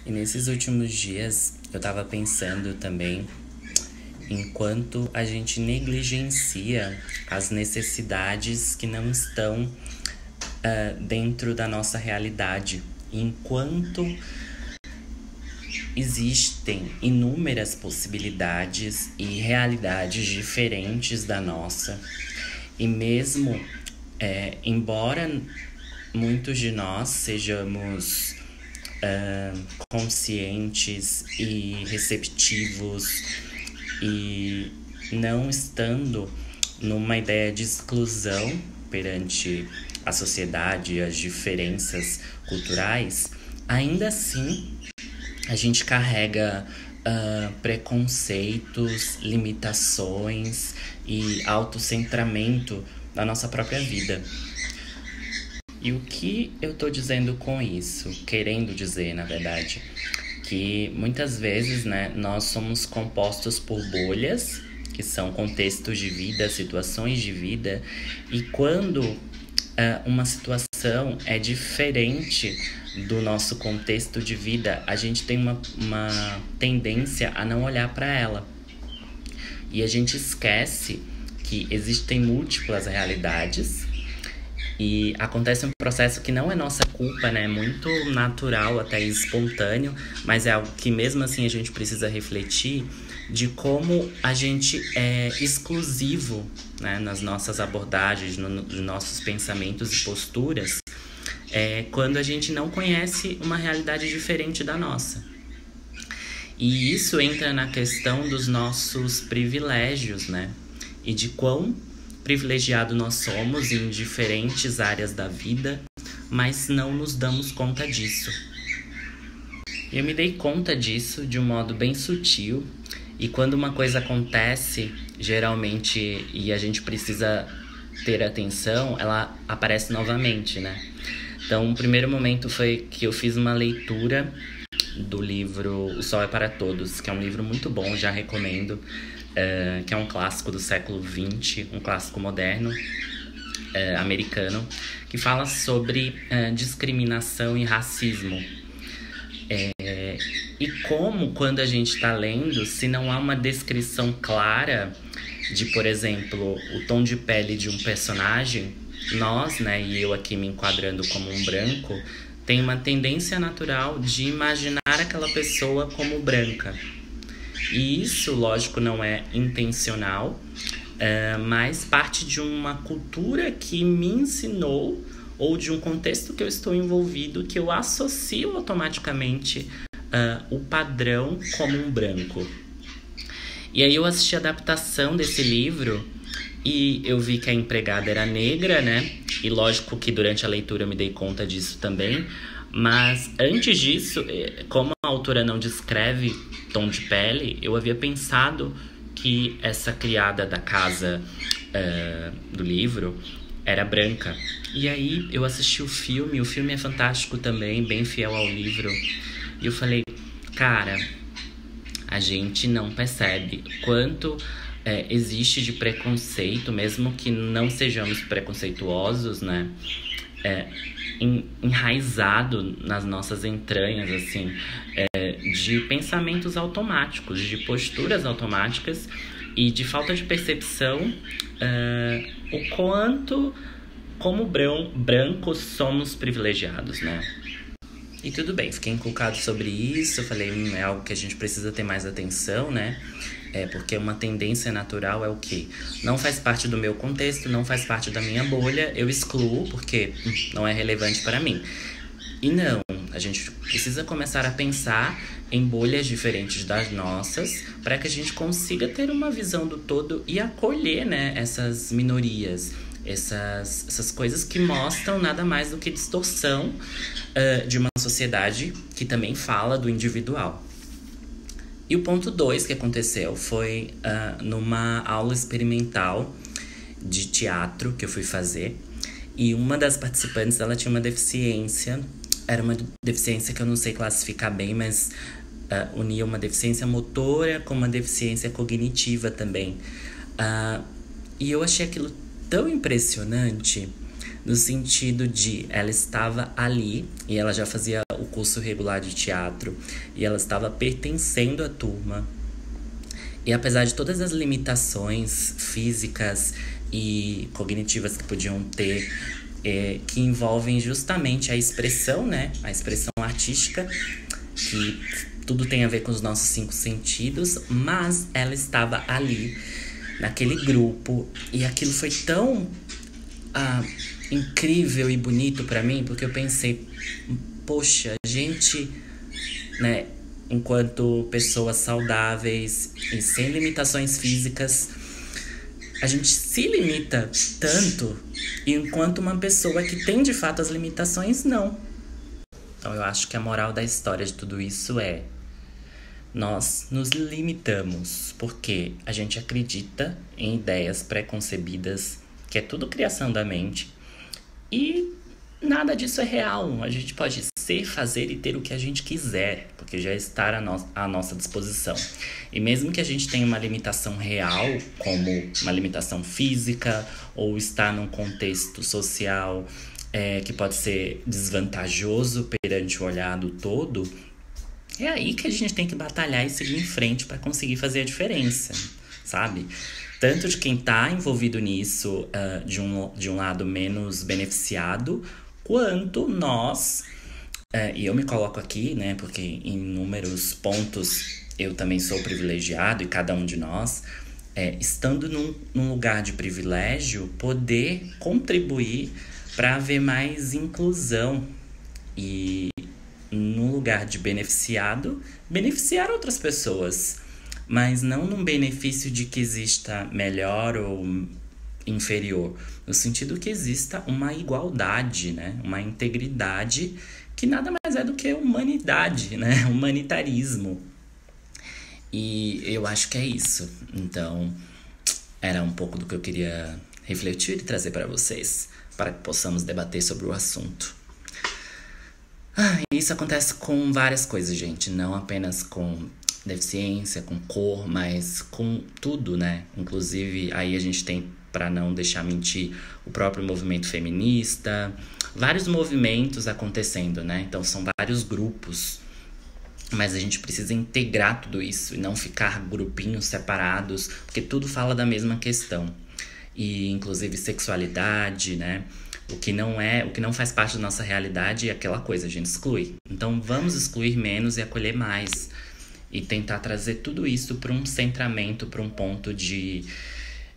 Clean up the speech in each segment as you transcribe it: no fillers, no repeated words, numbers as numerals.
E nesses últimos dias eu tava pensando também enquanto a gente negligencia as necessidades que não estão dentro da nossa realidade. Enquanto existem inúmeras possibilidades e realidades diferentes da nossa, e mesmo embora muitos de nós sejamos conscientes e receptivos e não estando numa ideia de exclusão perante a sociedade e as diferenças culturais, ainda assim a gente carrega preconceitos, limitações e autocentramento na nossa própria vida. E o que eu tô dizendo com isso? Querendo dizer, na verdade, que muitas vezes, né, nós somos compostos por bolhas, que são contextos de vida, situações de vida, e quando uma situação é diferente do nosso contexto de vida, a gente tem uma tendência a não olhar para ela. E a gente esquece que existem múltiplas realidades e acontece um processo que não é nossa culpa, né? É muito natural, até espontâneo, mas é algo que mesmo assim a gente precisa refletir de como a gente é exclusivo, né, nas nossas abordagens, nos nossos pensamentos e posturas, quando a gente não conhece uma realidade diferente da nossa. E isso entra na questão dos nossos privilégios, né? E de quão privilegiado nós somos em diferentes áreas da vida, mas não nos damos conta disso. Eu me dei conta disso de um modo bem sutil, e quando uma coisa acontece, geralmente, e a gente precisa ter atenção, ela aparece novamente, né? Então, o primeiro momento foi que eu fiz uma leitura do livro O Sol é para Todos, que é um livro muito bom, já recomendo, que é um clássico do século XX, um clássico moderno, americano, que fala sobre discriminação e racismo. E como, quando a gente está lendo, se não há uma descrição clara de, por exemplo, o tom de pele de um personagem, nós, né, e eu aqui me enquadrando como um branco, tem uma tendência natural de imaginar aquela pessoa como branca. E isso, lógico, não é intencional, mas parte de uma cultura que me ensinou, ou de um contexto que eu estou envolvido, que eu associo automaticamente o padrão como um branco. E aí eu assisti a adaptação desse livro e eu vi que a empregada era negra, né? E lógico que durante a leitura eu me dei conta disso também. Mas antes disso, como a autora não descreve tom de pele, eu havia pensado que essa criada da casa do livro era branca. E aí eu assisti o filme é fantástico também, bem fiel ao livro. E eu falei, cara, a gente não percebe quanto existe de preconceito, mesmo que não sejamos preconceituosos, né? Enraizado nas nossas entranhas, assim, de pensamentos automáticos, de posturas automáticas e de falta de percepção, o quanto, como brancos, somos privilegiados, né? E tudo bem, fiquei inculcado sobre isso, falei, é algo que a gente precisa ter mais atenção, né? Porque uma tendência natural é o quê? Não faz parte do meu contexto, não faz parte da minha bolha, eu excluo porque não é relevante para mim. E não, a gente precisa começar a pensar em bolhas diferentes das nossas para que a gente consiga ter uma visão do todo e acolher, né, essas minorias, essas coisas que mostram nada mais do que distorção de uma sociedade que também fala do individual. E o ponto 2 que aconteceu foi numa aula experimental de teatro que eu fui fazer. E uma das participantes, ela tinha uma deficiência. Era uma deficiência que eu não sei classificar bem, mas unia uma deficiência motora com uma deficiência cognitiva também. E eu achei aquilo tão impressionante, No sentido de ela estava ali e ela já fazia o curso regular de teatro e ela estava pertencendo à turma. E apesar de todas as limitações físicas e cognitivas que podiam ter, que envolvem justamente a expressão, né? A expressão artística, que tudo tem a ver com os nossos 5 sentidos, mas ela estava ali, naquele grupo, e aquilo foi tão incrível e bonito pra mim, porque eu pensei, poxa, a gente, né, enquanto pessoas saudáveis e sem limitações físicas, a gente se limita tanto, enquanto uma pessoa que tem de fato as limitações, não. Então eu acho que a moral da história de tudo isso é: nós nos limitamos porque a gente acredita em ideias pré-concebidas, que é tudo criação da mente, e nada disso é real. A gente pode ser, fazer e ter o que a gente quiser, porque já está à nossa disposição. E mesmo que a gente tenha uma limitação real, como uma limitação física, ou estar num contexto social que pode ser desvantajoso perante o olhar do todo, é aí que a gente tem que batalhar e seguir em frente para conseguir fazer a diferença, sabe? Tanto de quem está envolvido nisso, de um lado menos beneficiado, quanto nós, e eu me coloco aqui, né, porque em inúmeros pontos eu também sou privilegiado, e cada um de nós, estando num lugar de privilégio, poder contribuir para haver mais inclusão e, num lugar de beneficiado, beneficiar outras pessoas, mas não num benefício de que exista melhor ou inferior, no sentido que exista uma igualdade, né? Uma integridade, que nada mais é do que humanidade, né? Humanitarismo. E eu acho que é isso. Então, era um pouco do que eu queria refletir e trazer para vocês, para que possamos debater sobre o assunto. Isso acontece com várias coisas, gente. Não apenas com deficiência, com cor, mas com tudo, né? Inclusive, aí a gente tem, para não deixar mentir, o próprio movimento feminista. Vários movimentos acontecendo, né? Então, são vários grupos. Mas a gente precisa integrar tudo isso e não ficar grupinhos separados, porque tudo fala da mesma questão. E, inclusive, sexualidade, né? O que não faz parte da nossa realidade é aquela coisa, a gente exclui. Então vamos excluir menos e acolher mais. E tentar trazer tudo isso para um centramento, para um ponto de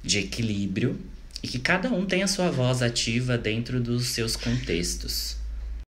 equilíbrio. E que cada um tenha a sua voz ativa dentro dos seus contextos.